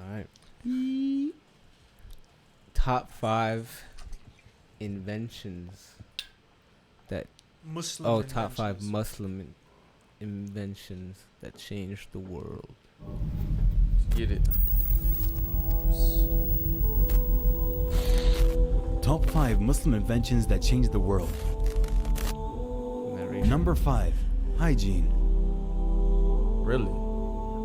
All right. Top 5 inventions that Muslim top 5 inventions. Muslim inventions that changed the world. Get it. Top 5 Muslim inventions that changed the world. Narration. Number 5. Hygiene. Really?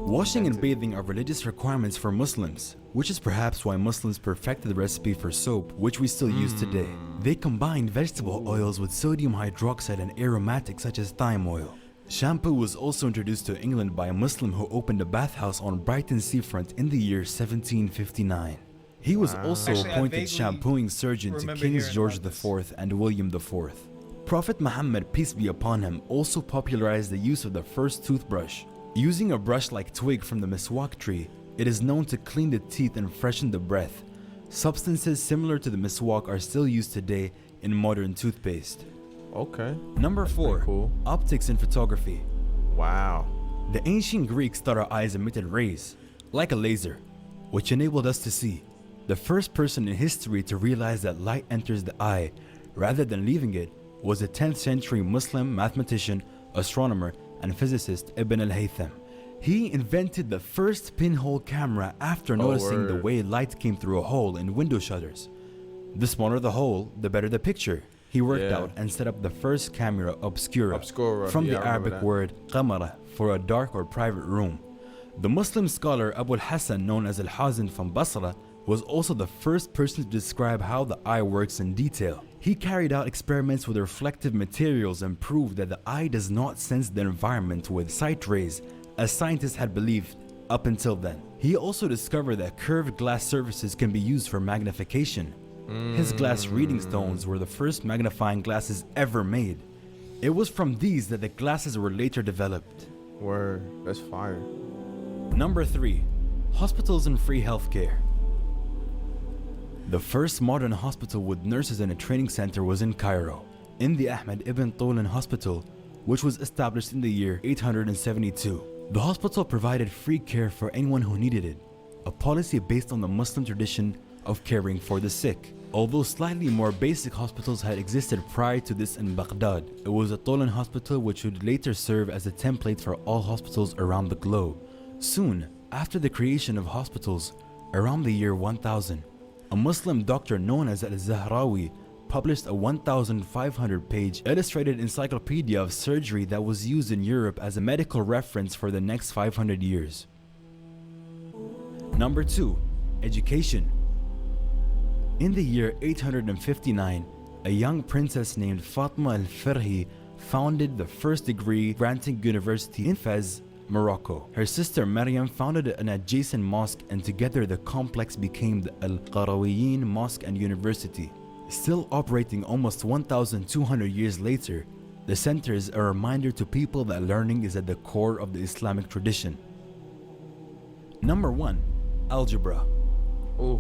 Washing and bathing are religious requirements for Muslims, which is perhaps why Muslims perfected the recipe for soap, which we still use today. They combined vegetable oils with sodium hydroxide and aromatics such as thyme oil. Shampoo was also introduced to England by a Muslim who opened a bathhouse on Brighton seafront in the year 1759. He was also Actually, I appointed vaguely shampooing surgeon to remember Kings hearing George about IV and William IV. Prophet Muhammad, peace be upon him, also popularized the use of the first toothbrush. Using a brush-like twig from the miswak tree, it is known to clean the teeth and freshen the breath. Substances similar to the miswak are still used today in modern toothpaste. Okay. Number 4. cool. Optics in photography. Wow. The ancient Greeks thought our eyes emitted rays, like a laser, which enabled us to see. The first person in history to realize that light enters the eye rather than leaving it was a 10th century Muslim mathematician, astronomer, and physicist Ibn al-Haytham. He invented the first pinhole camera after noticing the word. way light came through a hole in window shutters. The smaller the hole, the better the picture. He worked Yeah. out and set up the first camera obscura, Obscura, from yeah, the I remember Arabic that. word qamara for a dark or private room. The Muslim scholar Abu al-Hasan, known as al-Hazin from Basra, was also the first person to describe how the eye works in detail. He carried out experiments with reflective materials and proved that the eye does not sense the environment with sight rays, as scientists had believed up until then. He also discovered that curved glass surfaces can be used for magnification. His glass reading stones were the first magnifying glasses ever made. It was from these that the glasses were later developed. Word. That's fire. Number 3. Hospitals and free healthcare. The first modern hospital with nurses and a training center was in Cairo, in the Ahmed ibn Tulun Hospital, which was established in the year 872. The hospital provided free care for anyone who needed it, a policy based on the Muslim tradition of caring for the sick. Although slightly more basic hospitals had existed prior to this in Baghdad, it was a Tulun hospital which would later serve as a template for all hospitals around the globe. Soon after the creation of hospitals, around the year 1000, a Muslim doctor known as Al-Zahrawi published a 1,500-page illustrated encyclopedia of surgery that was used in Europe as a medical reference for the next 500 years. Number 2. Education. In the year 859, a young princess named Fatma al-Firhi founded the first degree-granting university in Fez, Morocco. Her sister Maryam founded an adjacent mosque, and together the complex became the Al-Qarawiyyin Mosque and University. Still operating almost 1,200 years later, the center is a reminder to people that learning is at the core of the Islamic tradition. Number 1. Algebra. Ooh.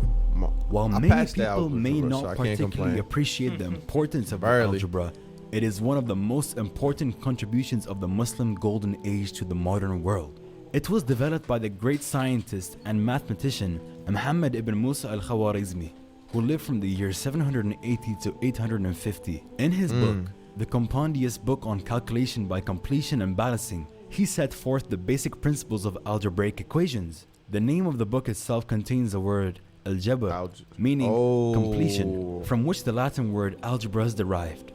While I many passed the people algebra, may so not I can't particularly complain. appreciate the importance of Barely. algebra, it is one of the most important contributions of the Muslim Golden Age to the modern world. It was developed by the great scientist and mathematician Muhammad ibn Musa al-Khawarizmi, who lived from the year 780 to 850. In his book, the compendious book on calculation by completion and balancing, he set forth the basic principles of algebraic equations. The name of the book itself contains the word Algebra, meaning completion, from which the Latin word algebra is derived.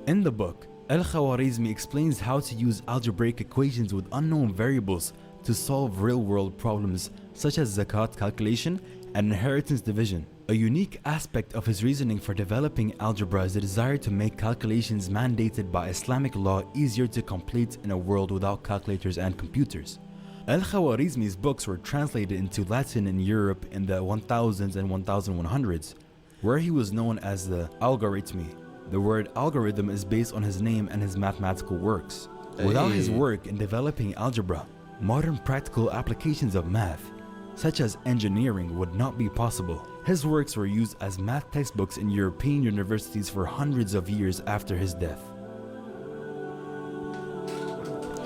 In the book, Al-Khawarizmi explains how to use algebraic equations with unknown variables to solve real-world problems such as zakat calculation and inheritance division. A unique aspect of his reasoning for developing algebra is the desire to make calculations mandated by Islamic law easier to complete in a world without calculators and computers. Al-Khawarizmi's books were translated into Latin in Europe in the 1000s and 1100s, where he was known as the Algorithmi. The word algorithm is based on his name and his mathematical works. Without his work in developing algebra, modern practical applications of math, such as engineering, would not be possible. His works were used as math textbooks in European universities for hundreds of years after his death.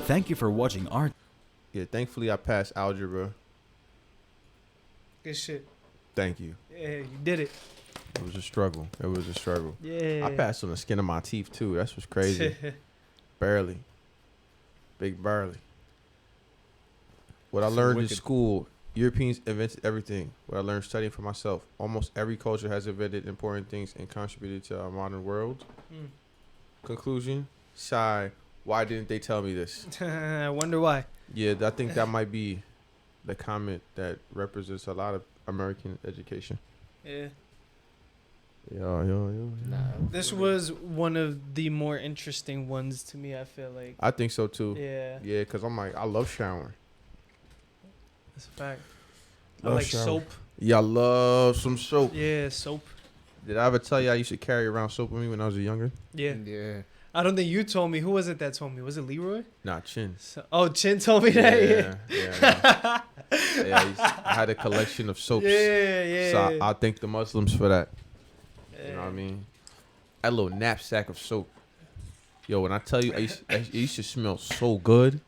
Thank you for watching our Yeah, thankfully I passed algebra. Good shit. Thank you. Yeah, you did it. It was a struggle. It was a struggle. Yeah. I passed on the skin of my teeth too. That's what's crazy. Barely. Big barely. What I Some learned in wicked- school, Europeans invented everything. What I learned studying for myself, almost every culture has invented important things and contributed to our modern world. Mm. Conclusion, Shy, why didn't they tell me this? I wonder why. Yeah, I think that might be the comment that represents a lot of American education. Yeah. Yo. Nah. This was one of the more interesting ones to me, I feel like. I think so too. Yeah. Yeah, because I'm like, I love showering. That's a fact. I Love like shower. soap. Yeah, I love some soap. Yeah, soap. Did I ever tell you I used to carry around soap with me when I was younger? Yeah. Yeah. I don't think you told me. Who was it that told me? Was it Leroy? Nah, chin. Oh, Chin told me that. Yeah. I had a collection of soaps. Yeah. So I thank the Muslims for that. Yeah. You know what I mean? That little knapsack of soap. Yo, when I tell you, it used to smell so good.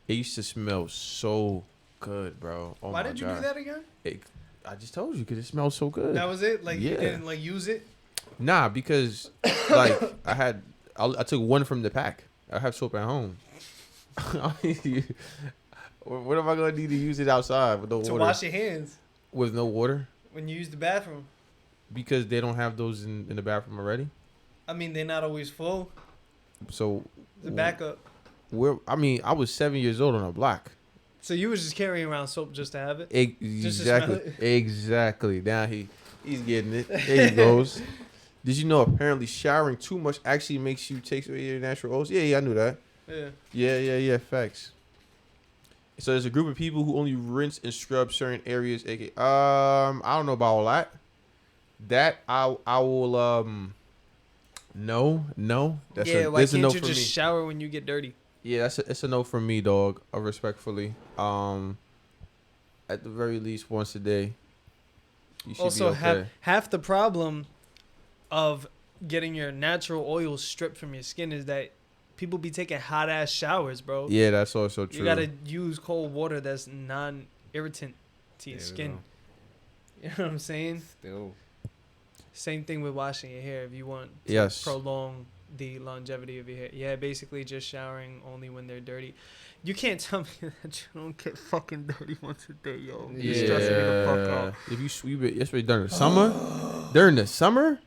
It used to smell so good, bro. Oh Why my did you God. do that again? I just told you because it smells so good. That was it? Like, you Yeah. didn't, like, use it? Nah, because like I took one from the pack. I have soap at home. What am I gonna need to use it outside with no To water? wash your hands With no water? when you use the bathroom. Because they don't have those in the bathroom already. I mean, they're not always full. So The backup. I was 7 years old on a block. So you was just carrying around soap just to have it? Just to Exactly. smell Exactly. Now he's getting it. There he goes. Did you know apparently showering too much actually makes you take away your natural oils? Yeah, I knew that. Yeah. Yeah. Facts. So there's a group of people who only rinse and scrub certain areas. I don't know about all that. That I will no. That's Yeah, why there's a can't no you for just me. shower when you get dirty? Yeah, it's a no from me, dog. Respectfully. At the very least once a day. You should Also, be okay. half the problem of getting your natural oil stripped from your skin is that people be taking hot ass showers, bro. Yeah, that's also true. You gotta use cold water that's non-irritant to your There we skin. go. You know what I'm saying? Still. Same thing with washing your hair if you want to Yes. prolong the longevity of your hair. Yeah, basically just showering only when they're dirty. You can't tell me that you don't get fucking dirty once a day, yo. You're stressing me the fuck out. If you sweep it, especially during the summer. During the summer?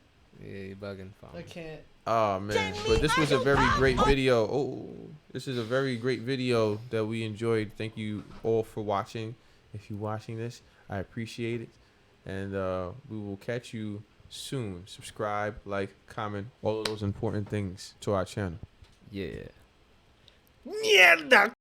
Yeah, you bugging. Fam. I can't. Oh man, but this was a very great video. Oh, this is a very great video that we enjoyed. Thank you all for watching. If you're watching this, I appreciate it, and we will catch you soon. Subscribe, like, comment, all of those important things to our channel. Yeah. Mierda!